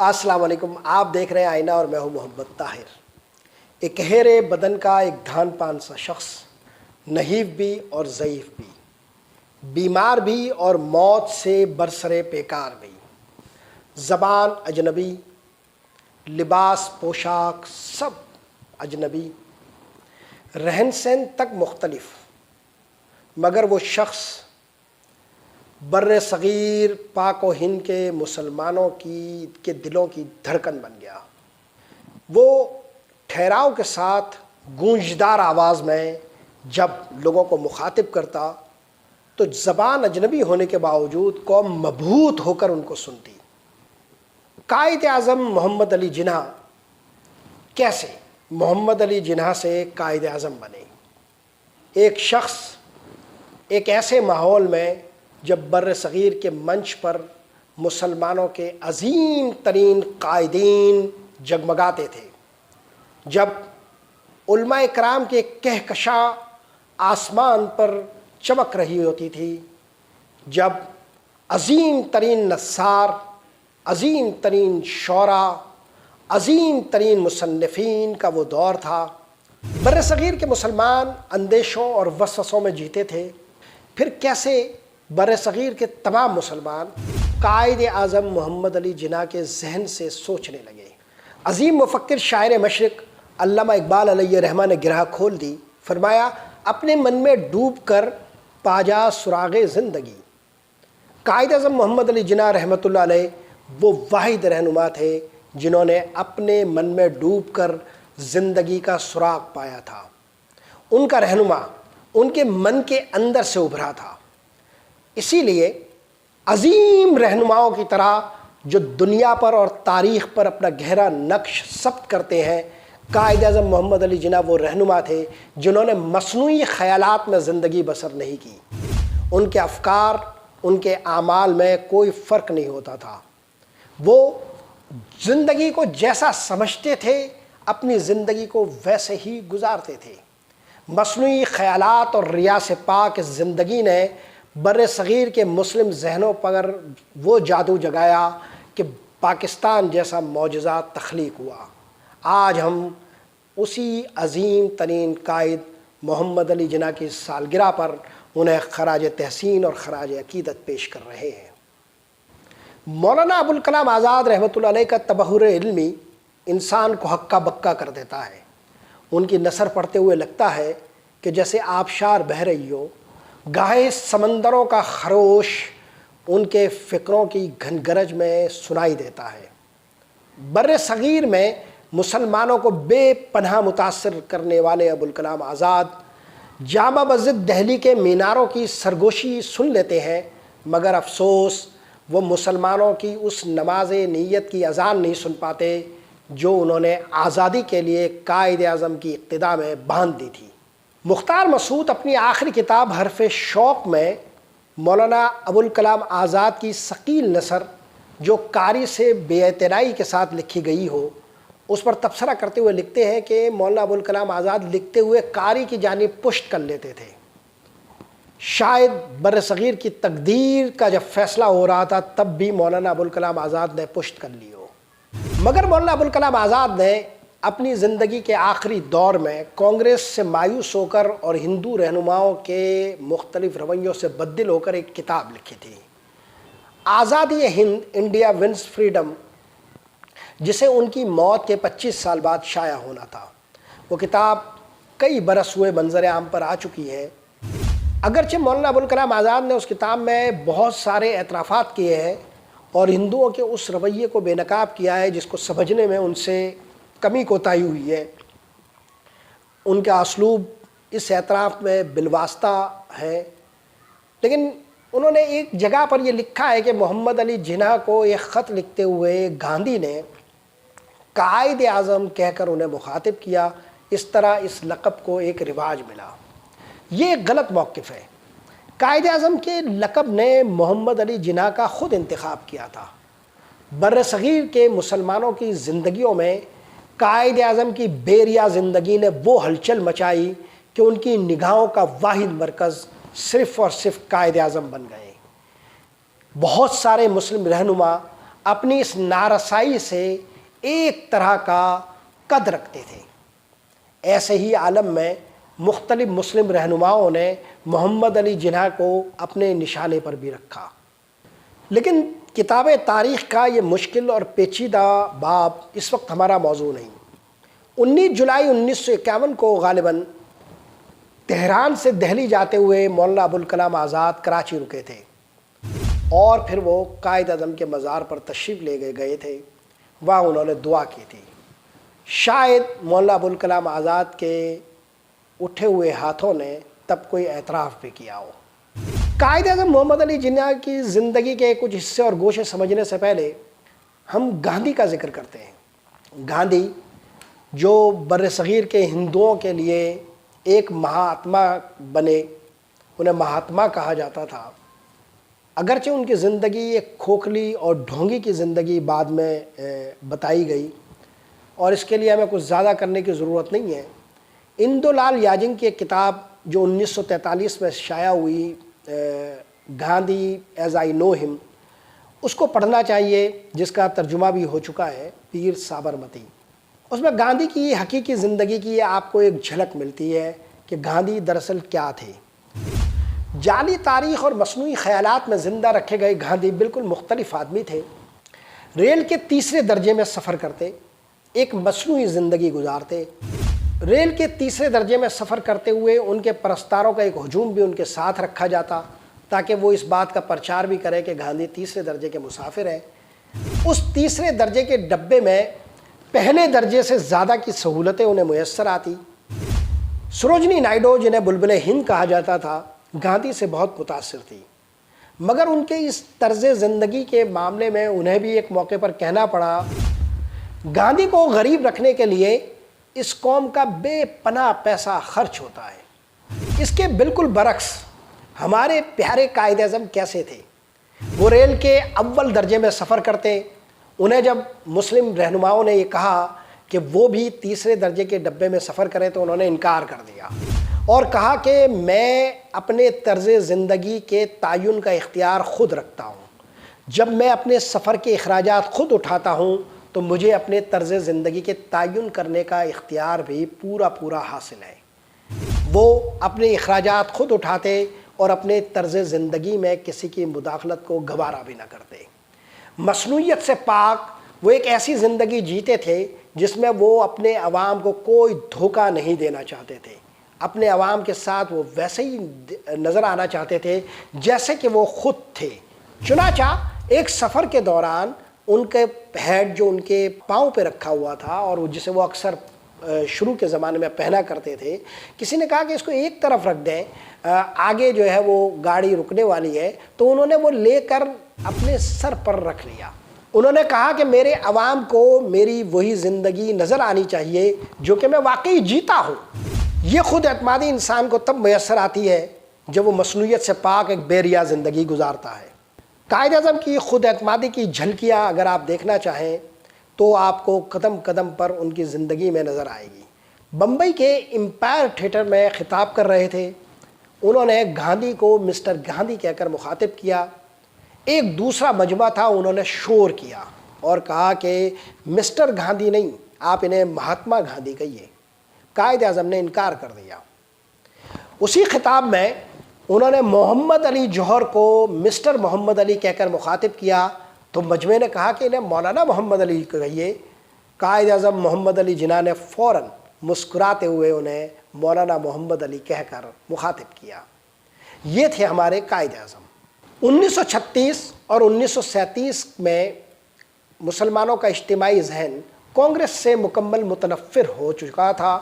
السلام علیکم، آپ دیکھ رہے ہیں آئینہ اور میں ہوں محمد طاہر۔ ایک گہرے بدن کا ایک دھان پان سا شخص، نحیف بھی اور ضعیف بھی، بیمار بھی اور موت سے برسرے پیکار بھی، زبان اجنبی، لباس پوشاک سب اجنبی، رہن سہن تک مختلف، مگر وہ شخص بر صغیر پاک و ہند کے مسلمانوں کے دلوں کی دھڑکن بن گیا۔ وہ ٹھہراؤ کے ساتھ گونجدار آواز میں جب لوگوں کو مخاطب کرتا تو زبان اجنبی ہونے کے باوجود قوم مبہوت ہو کر ان کو سنتی۔ قائد اعظم محمد علی جناح کیسے محمد علی جناح سے قائد اعظم بنے؟ ایک شخص ایک ایسے ماحول میں جب بر صغیر کے منچ پر مسلمانوں کے عظیم ترین قائدین جگمگاتے تھے، جب علماء کرام کے کہکشاں آسمان پر چمک رہی ہوتی تھی، جب عظیم ترین نثار، عظیم ترین شعراء، عظیم ترین مصنفین کا وہ دور تھا، بر صغیر کے مسلمان اندیشوں اور وسوسوں میں جیتے تھے، پھر کیسے بر صغیر کے تمام مسلمان قائد اعظم محمد علی جناح کے ذہن سے سوچنے لگے؟ عظیم مفکر شاعر مشرق علامہ اقبال علیہ رحمہ نے گرہ کھول دی، فرمایا اپنے من میں ڈوب کر پا جا سراغ زندگی۔ قائد اعظم محمد علی جناح رحمۃ اللہ علیہ وہ واحد رہنما تھے جنہوں نے اپنے من میں ڈوب کر زندگی کا سراغ پایا تھا۔ ان کا رہنما ان کے من کے اندر سے ابھرا تھا۔ اسی لیے عظیم رہنماؤں کی طرح جو دنیا پر اور تاریخ پر اپنا گہرا نقش ثبت کرتے ہیں، قائد اعظم محمد علی جناح وہ رہنما تھے جنہوں نے مصنوعی خیالات میں زندگی بسر نہیں کی۔ ان کے افکار، ان کے اعمال میں کوئی فرق نہیں ہوتا تھا۔ وہ زندگی کو جیسا سمجھتے تھے اپنی زندگی کو ویسے ہی گزارتے تھے۔ مصنوعی خیالات اور ریا سے پاک زندگی نے بر صغیر کے مسلم ذہنوں پر وہ جادو جگایا کہ پاکستان جیسا معجزہ تخلیق ہوا۔ آج ہم اسی عظیم ترین قائد محمد علی جناح کی سالگرہ پر انہیں خراج تحسین اور خراج عقیدت پیش کر رہے ہیں۔ مولانا ابوالکلام آزاد رحمۃ اللہ علیہ کا تبحر علمی انسان کو ہکا بکا کر دیتا ہے۔ ان کی نثر پڑھتے ہوئے لگتا ہے کہ جیسے آبشار بہہ رہی ہو، گاہے سمندروں کا خروش ان کے فکروں کی گھن گرج میں سنائی دیتا ہے۔ بر صغیر میں مسلمانوں کو بے پناہ متاثر کرنے والے ابوالکلام آزاد جامع مسجد دہلی کے میناروں کی سرگوشی سن لیتے ہیں، مگر افسوس وہ مسلمانوں کی اس نماز نیت کی اذان نہیں سن پاتے جو انہوں نے آزادی کے لیے قائد اعظم کی اقتدا میں باندھ دی تھی۔ مختار مسعود اپنی آخری کتاب حرف شوق میں مولانا ابوالکلام آزاد کی ثقیل نثر جو قاری سے بے اعتنائی کے ساتھ لکھی گئی ہو، اس پر تبصرہ کرتے ہوئے لکھتے ہیں کہ مولانا ابوالکلام آزاد لکھتے ہوئے قاری کی جانب پشت کر لیتے تھے۔ شاید بر صغیر کی تقدیر کا جب فیصلہ ہو رہا تھا تب بھی مولانا ابوالکلام آزاد نے پشت کر لی ہو، مگر مولانا ابوالکلام آزاد نے اپنی زندگی کے آخری دور میں کانگریس سے مایوس ہو کر اور ہندو رہنماؤں کے مختلف رویوں سے بددل ہو کر ایک کتاب لکھی تھی، آزادی ہند، انڈیا ونز فریڈم، جسے ان کی موت کے 25 سال بعد شائع ہونا تھا۔ وہ کتاب کئی برس ہوئے منظر عام پر آ چکی ہے۔ اگرچہ مولانا ابوالکلام آزاد نے اس کتاب میں بہت سارے اعترافات کیے ہیں اور ہندوؤں کے اس رویے کو بے نقاب کیا ہے جس کو سمجھنے میں ان سے کمی کوتاہی ہوئی ہے، ان کا اسلوب اس اعتراف میں بالواسطہ ہے، لیکن انہوں نے ایک جگہ پر یہ لکھا ہے کہ محمد علی جناح کو ایک خط لکھتے ہوئے گاندھی نے قائد اعظم کہہ کر انہیں مخاطب کیا۔ اس طرح اس لقب کو ایک رواج ملا۔ یہ ایک غلط موقف ہے۔ قائد اعظم کے لقب نے محمد علی جناح کا خود انتخاب کیا تھا۔ بر صغیر کے مسلمانوں کی زندگیوں میں قائد اعظم کی بیریا زندگی نے وہ ہلچل مچائی کہ ان کی نگاہوں کا واحد مرکز صرف اور صرف قائد اعظم بن گئے۔ بہت سارے مسلم رہنما اپنی اس نارسائی سے ایک طرح کا قد رکھتے تھے۔ ایسے ہی عالم میں مختلف مسلم رہنماؤں نے محمد علی جناح کو اپنے نشانے پر بھی رکھا، لیکن کتاب تاریخ کا یہ مشکل اور پیچیدہ باب اس وقت ہمارا موضوع نہیں۔ 19 جولائی 1951 کو غالباً تہران سے دہلی جاتے ہوئے مولانا ابوالکلام آزاد کراچی رکے تھے، اور پھر وہ قائد اعظم کے مزار پر تشریف لے گئے تھے۔ وہاں انہوں نے دعا کی تھی۔ شاید مولانا ابوالکلام آزاد کے اٹھے ہوئے ہاتھوں نے تب کوئی اعتراف بھی کیا ہو۔ قائد اعظم محمد علی جناح کی زندگی کے کچھ حصے اور گوشے سمجھنے سے پہلے ہم گاندھی کا ذکر کرتے ہیں۔ گاندھی جو بر صغیر کے ہندوؤں کے لیے ایک مہاتما بنے، انہیں مہاتما کہا جاتا تھا، اگرچہ ان کی زندگی ایک کھوکھلی اور ڈھونگی کی زندگی بعد میں بتائی گئی، اور اس کے لیے ہمیں کچھ زیادہ کرنے کی ضرورت نہیں ہے۔ اندو لال یاجنگ کی ایک کتاب جو 1943 میں شائع ہوئی، گاندھی ایز آئی نو ہم، اس کو پڑھنا چاہیے، جس کا ترجمہ بھی ہو چکا ہے، پیر سابرمتی۔ اس میں گاندھی کی حقیقی زندگی کی آپ کو ایک جھلک ملتی ہے کہ گاندھی دراصل کیا تھے۔ جعلی تاریخ اور مصنوعی خیالات میں زندہ رکھے گئے گاندھی بالکل مختلف آدمی تھے۔ ریل کے تیسرے درجے میں سفر کرتے، ایک مصنوعی زندگی گزارتے۔ ریل کے تیسرے درجے میں سفر کرتے ہوئے ان کے پرستاروں کا ایک ہجوم بھی ان کے ساتھ رکھا جاتا، تاکہ وہ اس بات کا پرچار بھی کرے کہ گاندھی تیسرے درجے کے مسافر ہیں۔ اس تیسرے درجے کے ڈبے میں پہلے درجے سے زیادہ کی سہولتیں انہیں میسر آتی۔ سروجنی نائیڈو، جنہیں بلبل ہند کہا جاتا تھا، گاندھی سے بہت متاثر تھی، مگر ان کے اس طرز زندگی کے معاملے میں انہیں بھی ایک موقع پر کہنا پڑا، گاندھی کو غریب رکھنے کے لیے اس قوم کا بے پناہ پیسہ خرچ ہوتا ہے۔ اس کے بالکل برعکس ہمارے پیارے قائد اعظم کیسے تھے؟ وہ ریل کے اول درجے میں سفر کرتے۔ انہیں جب مسلم رہنماؤں نے یہ کہا کہ وہ بھی تیسرے درجے کے ڈبے میں سفر کریں تو انہوں نے انکار کر دیا اور کہا کہ میں اپنے طرز زندگی کے تعین کا اختیار خود رکھتا ہوں۔ جب میں اپنے سفر کے اخراجات خود اٹھاتا ہوں تو مجھے اپنے طرز زندگی کے تعین کرنے کا اختیار بھی پورا حاصل ہے۔ وہ اپنے اخراجات خود اٹھاتے اور اپنے طرز زندگی میں کسی کی مداخلت کو گوارا بھی نہ کرتے۔ مصنوعیت سے پاک وہ ایک ایسی زندگی جیتے تھے جس میں وہ اپنے عوام کو کوئی دھوکہ نہیں دینا چاہتے تھے۔ اپنے عوام کے ساتھ وہ ویسے ہی نظر آنا چاہتے تھے جیسے کہ وہ خود تھے۔ چنانچہ ایک سفر کے دوران ان کے ہیڈ جو ان کے پاؤں پہ رکھا ہوا تھا اور جسے وہ اکثر شروع کے زمانے میں پہنا کرتے تھے، کسی نے کہا کہ اس کو ایک طرف رکھ دیں، آگے جو ہے وہ گاڑی رکنے والی ہے، تو انہوں نے وہ لے کر اپنے سر پر رکھ لیا۔ انہوں نے کہا کہ میرے عوام کو میری وہی زندگی نظر آنی چاہیے جو کہ میں واقعی جیتا ہوں۔ یہ خود اعتمادی انسان کو تب میسر آتی ہے جب وہ مصنوعیت سے پاک ایک بیریا زندگی گزارتا ہے۔ قائد اعظم کی خود اعتمادی کی جھلکیاں اگر آپ دیکھنا چاہیں تو آپ کو قدم قدم پر ان کی زندگی میں نظر آئے گی۔ بمبئی کے امپائر تھیٹر میں خطاب کر رہے تھے، انہوں نے گاندھی کو مسٹر گاندھی کہہ کر مخاطب کیا۔ ایک دوسرا مجمع تھا، انہوں نے شور کیا اور کہا کہ مسٹر گاندھی نہیں، آپ انہیں مہاتما گاندھی کہیے۔ قائد اعظم نے انکار کر دیا۔ اسی خطاب میں انہوں نے محمد علی جوہر کو مسٹر محمد علی کہہ کر مخاطب کیا تو مجمع نے کہا کہ انہیں مولانا محمد علی کہیے۔ قائد اعظم محمد علی جناح نے فوراً مسکراتے ہوئے انہیں مولانا محمد علی کہہ کر مخاطب کیا۔ یہ تھے ہمارے قائد اعظم۔ 1936 اور 1937 میں مسلمانوں کا اجتماعی ذہن کانگریس سے مکمل متنفر ہو چکا تھا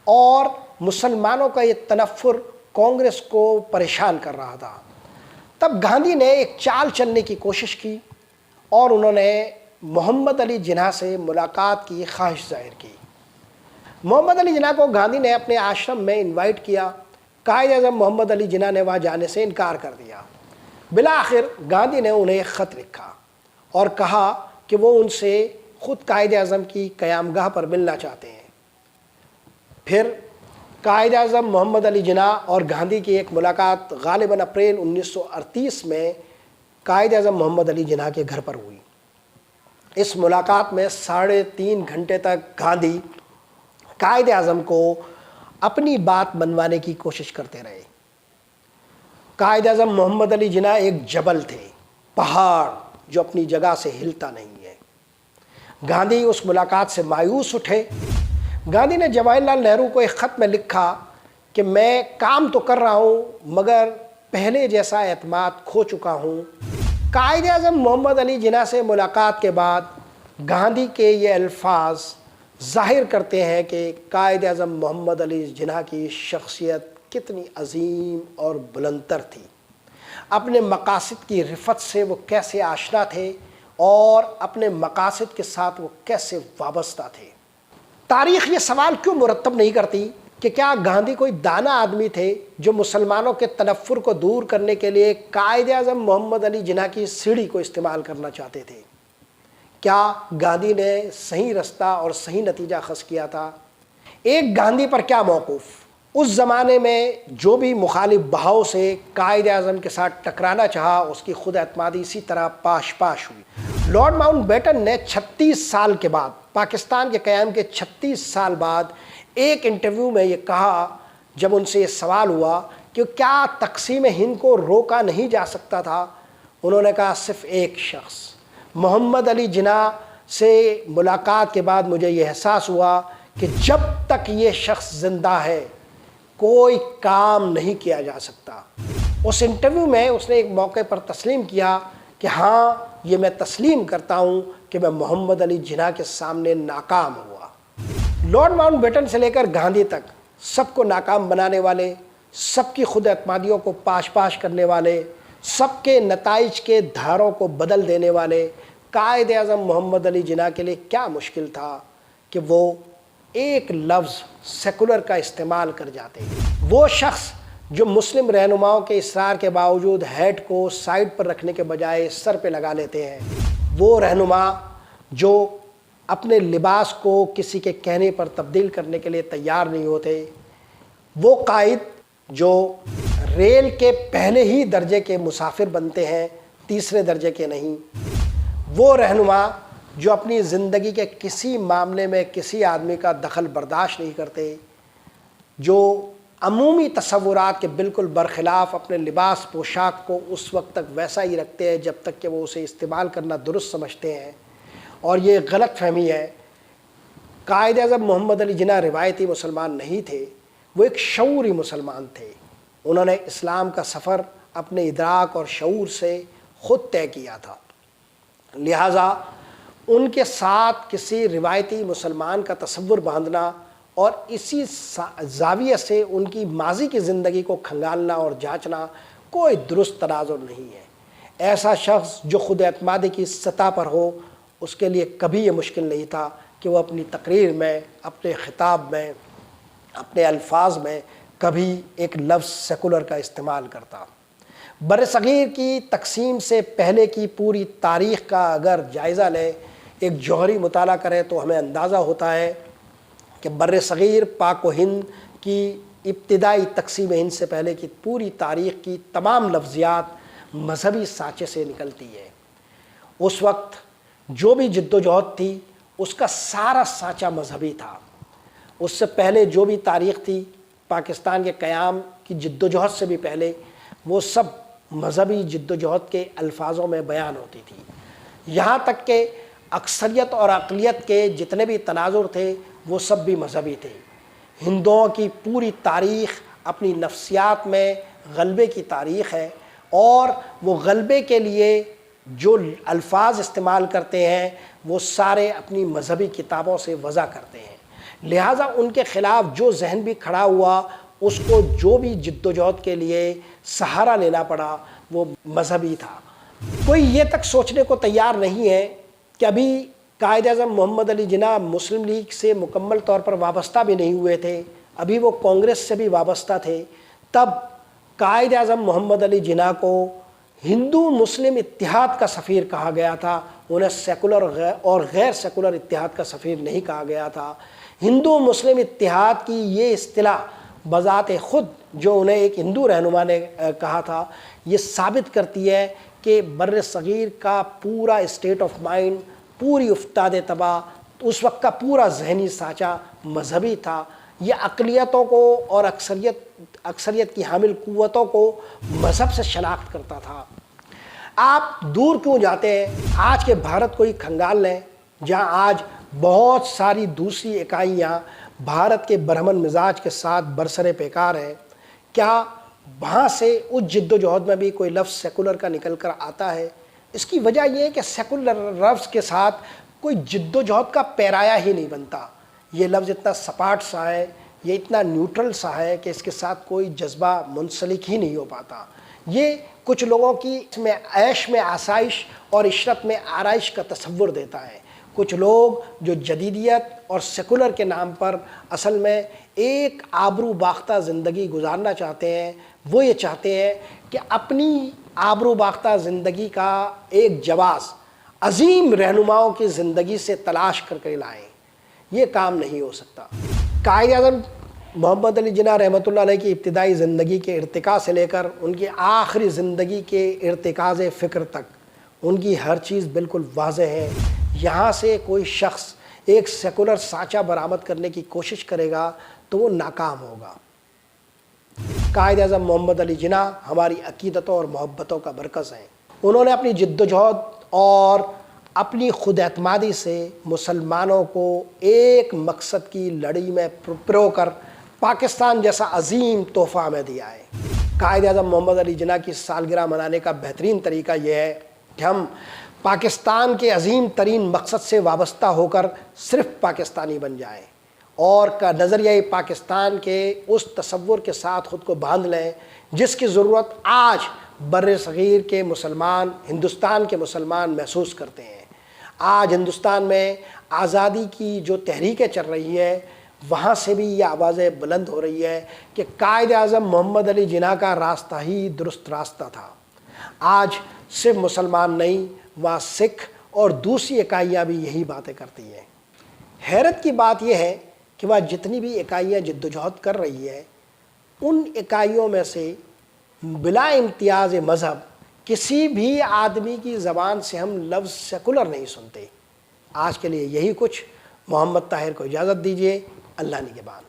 اور مسلمانوں کا یہ تنفر کانگریس کو پریشان کر رہا تھا۔ تب گاندھی نے ایک چال چلنے کی کوشش کی اور انہوں نے محمد علی جناح سے ملاقات کی خواہش ظاہر کی۔ محمد علی جناح کو گاندھی نے اپنے آشرم میں انوائٹ کیا۔ قائد اعظم محمد علی جناح نے وہاں جانے سے انکار کر دیا۔ بالآخر گاندھی نے انہیں ایک خط لکھا اور کہا کہ وہ ان سے خود قائد اعظم کی قیامگاہ پر ملنا چاہتے ہیں۔ پھر قائد اعظم محمد علی جناح اور گاندھی کی ایک ملاقات غالباً اپریل 1938 میں قائد اعظم محمد علی جناح کے گھر پر ہوئی۔ اس ملاقات میں 3.5 گھنٹے تک گاندھی قائد اعظم کو اپنی بات منوانے کی کوشش کرتے رہے۔ قائد اعظم محمد علی جناح ایک جبل تھے، پہاڑ جو اپنی جگہ سے ہلتا نہیں ہے۔ گاندھی اس ملاقات سے مایوس اٹھے۔ گاندھی نے جواہر لال نہرو کو ایک خط میں لکھا کہ میں کام تو کر رہا ہوں مگر پہلے جیسا اعتماد کھو چکا ہوں۔ قائد اعظم محمد علی جناح سے ملاقات کے بعد گاندھی کے یہ الفاظ ظاہر کرتے ہیں کہ قائد اعظم محمد علی جناح کی شخصیت کتنی عظیم اور بلندتر تھی، اپنے مقاصد کی رفت سے وہ کیسے آشنا تھے اور اپنے مقاصد کے ساتھ وہ کیسے وابستہ تھے۔ تاریخ یہ سوال کیوں مرتب نہیں کرتی کہ کیا گاندھی کوئی دانا آدمی تھے جو مسلمانوں کے تنفر کو دور کرنے کے لیے قائد اعظم محمد علی جناح کی سیڑھی کو استعمال کرنا چاہتے تھے؟ کیا گاندھی نے صحیح رستہ اور صحیح نتیجہ اخذ کیا تھا؟ ایک گاندھی پر کیا موقف؟ اس زمانے میں جو بھی مخالف بہاؤ سے قائد اعظم کے ساتھ ٹکرانا چاہا اس کی خود اعتمادی اسی طرح پاش پاش ہوئی۔ لارڈ ماؤنٹ بیٹن نے 36 سال کے بعد، پاکستان کے قیام کے 36 سال بعد ایک انٹرویو میں یہ کہا، جب ان سے یہ سوال ہوا کہ کیا تقسیم ہند کو روکا نہیں جا سکتا تھا، انہوں نے کہا صرف ایک شخص، محمد علی جناح سے ملاقات کے بعد مجھے یہ احساس ہوا کہ جب تک یہ شخص زندہ ہے کوئی کام نہیں کیا جا سکتا۔ اس انٹرویو میں اس نے ایک موقع پر تسلیم کیا کہ ہاں یہ میں تسلیم کرتا ہوں کہ میں محمد علی جناح کے سامنے ناکام ہوا۔ لارڈ ماؤنٹ بیٹن سے لے کر گاندھی تک سب کو ناکام بنانے والے، سب کی خود اعتمادیوں کو پاش پاش کرنے والے، سب کے نتائج کے دھاروں کو بدل دینے والے قائد اعظم محمد علی جناح کے لیے کیا مشکل تھا کہ وہ ایک لفظ سیکولر کا استعمال کر جاتے ہیں۔ وہ شخص جو مسلم رہنماؤں کے اصرار کے باوجود ہیڈ کو سائڈ پر رکھنے کے بجائے سر پہ لگا لیتے ہیں، وہ رہنما جو اپنے لباس کو کسی کے کہنے پر تبدیل کرنے کے لیے تیار نہیں ہوتے، وہ قائد جو ریل کے پہلے ہی درجے کے مسافر بنتے ہیں، تیسرے درجے کے نہیں، وہ رہنما جو اپنی زندگی کے کسی معاملے میں کسی آدمی کا دخل برداشت نہیں کرتے، جو عمومی تصورات کے بالکل برخلاف اپنے لباس پوشاک کو اس وقت تک ویسا ہی رکھتے ہیں جب تک کہ وہ اسے استعمال کرنا درست سمجھتے ہیں، اور یہ غلط فہمی ہے۔ قائد اعظم محمد علی جناح روایتی مسلمان نہیں تھے، وہ ایک شعوری مسلمان تھے۔ انہوں نے اسلام کا سفر اپنے ادراک اور شعور سے خود طے کیا تھا، لہٰذا ان کے ساتھ کسی روایتی مسلمان کا تصور باندھنا اور اسی زاویے سے ان کی ماضی کی زندگی کو کھنگالنا اور جانچنا کوئی درست تناظر نہیں ہے۔ ایسا شخص جو خود اعتمادی کی سطح پر ہو، اس کے لیے کبھی یہ مشکل نہیں تھا کہ وہ اپنی تقریر میں، اپنے خطاب میں، اپنے الفاظ میں کبھی ایک لفظ سیکولر کا استعمال کرتا۔ برصغیر کی تقسیم سے پہلے کی پوری تاریخ کا اگر جائزہ لیں، ایک جوہری مطالعہ کریں تو ہمیں اندازہ ہوتا ہے کہ برصغیر پاک و ہند کی ابتدائی تقسیم ہند سے پہلے کی پوری تاریخ کی تمام لفظیات مذہبی سانچے سے نکلتی ہے۔ اس وقت جو بھی جد و جہد تھی اس کا سارا سانچہ مذہبی تھا۔ اس سے پہلے جو بھی تاریخ تھی، پاکستان کے قیام کی جد و جہد سے بھی پہلے، وہ سب مذہبی جد و جہد کے الفاظوں میں بیان ہوتی تھی۔ یہاں تک کہ اکثریت اور اقلیت کے جتنے بھی تناظر تھے وہ سب بھی مذہبی تھے۔ ہندوؤں کی پوری تاریخ اپنی نفسیات میں غلبے کی تاریخ ہے، اور وہ غلبے کے لیے جو الفاظ استعمال کرتے ہیں وہ سارے اپنی مذہبی کتابوں سے وضع کرتے ہیں۔ لہٰذا ان کے خلاف جو ذہن بھی کھڑا ہوا، اس کو جو بھی جد و جہد کے لیے سہارا لینا پڑا، وہ مذہبی تھا۔ کوئی یہ تک سوچنے کو تیار نہیں ہے کہ ابھی قائد اعظم محمد علی جناح مسلم لیگ سے مکمل طور پر وابستہ بھی نہیں ہوئے تھے، ابھی وہ کانگریس سے بھی وابستہ تھے، تب قائد اعظم محمد علی جناح کو ہندو مسلم اتحاد کا سفیر کہا گیا تھا، انہیں سیکولر اور غیر سیکولر اتحاد کا سفیر نہیں کہا گیا تھا۔ ہندو مسلم اتحاد کی یہ اصطلاح بذات خود جو انہیں ایک ہندو رہنما نے کہا تھا، یہ ثابت کرتی ہے کہ بر صغیر کا پورا اسٹیٹ آف مائنڈ پوری افتاد تباہ، اس وقت کا پورا ذہنی سانچہ مذہبی تھا۔ یہ اقلیتوں کو اور اکثریت کی حامل قوتوں کو مذہب سے شناخت کرتا تھا۔ آپ دور کیوں جاتے ہیں، آج کے بھارت کو ہی کھنگال لیں، جہاں آج بہت ساری دوسری اکائیاں بھارت کے برہمن مزاج کے ساتھ برسر پیکار ہیں۔ کیا وہاں سے اس جد و جہد میں بھی کوئی لفظ سیکولر کا نکل کر آتا ہے؟ اس کی وجہ یہ ہے کہ سیکولر لفظ کے ساتھ کوئی جد و جہد کا پیرایا ہی نہیں بنتا۔ یہ لفظ اتنا سپاٹ سا ہے، یہ اتنا نیوٹرل سا ہے کہ اس کے ساتھ کوئی جذبہ منسلک ہی نہیں ہو پاتا۔ یہ کچھ لوگوں کی اس میں عیش میں آسائش اور عشرت میں آرائش کا تصور دیتا ہے۔ کچھ لوگ جو جدیدیت اور سیکولر کے نام پر اصل میں ایک آبرو باختہ زندگی گزارنا چاہتے ہیں، وہ یہ چاہتے ہیں کہ اپنی آبرو باختہ زندگی کا ایک جواز عظیم رہنماؤں کی زندگی سے تلاش کر کے لائیں۔ یہ کام نہیں ہو سکتا۔ قائد اعظم محمد علی جناح رحمۃ اللہ علیہ کی ابتدائی زندگی کے ارتقاء سے لے کر ان کی آخری زندگی کے ارتکاز فکر تک ان کی ہر چیز بالکل واضح ہے۔ یہاں سے کوئی شخص ایک سیکولر سانچہ برآمد کرنے کی کوشش کرے گا تو وہ ناکام ہوگا۔ قائد اعظم محمد علی جناح ہماری عقیدتوں اور محبتوں کا مرکز ہیں۔ انہوں نے اپنی جد و جہد اور اپنی خود اعتمادی سے مسلمانوں کو ایک مقصد کی لڑائی میں پرو کر پاکستان جیسا عظیم تحفہ ہمیں دیا ہے۔ قائد اعظم محمد علی جناح کی سالگرہ منانے کا بہترین طریقہ یہ ہے کہ ہم پاکستان کے عظیم ترین مقصد سے وابستہ ہو کر صرف پاکستانی بن جائیں اور کا نظریہ پاکستان کے اس تصور کے ساتھ خود کو باندھ لیں جس کی ضرورت آج بر صغیر کے مسلمان، ہندوستان کے مسلمان محسوس کرتے ہیں۔ آج ہندوستان میں آزادی کی جو تحریکیں چل رہی ہے، وہاں سے بھی یہ آوازیں بلند ہو رہی ہے کہ قائد اعظم محمد علی جناح کا راستہ ہی درست راستہ تھا۔ آج صرف مسلمان نہیں، وہاں سکھ اور دوسری اکائیاں بھی یہی باتیں کرتی ہیں۔ حیرت کی بات یہ ہے کہ وہاں جتنی بھی اکائیاں جد و جہد کر رہی ہیں، ان اکائیوں میں سے بلا امتیاز مذہب کسی بھی آدمی کی زبان سے ہم لفظ سیکولر نہیں سنتے۔ آج کے لیے یہی کچھ۔ محمد طاہر کو اجازت دیجیے۔ اللہ نگہبان۔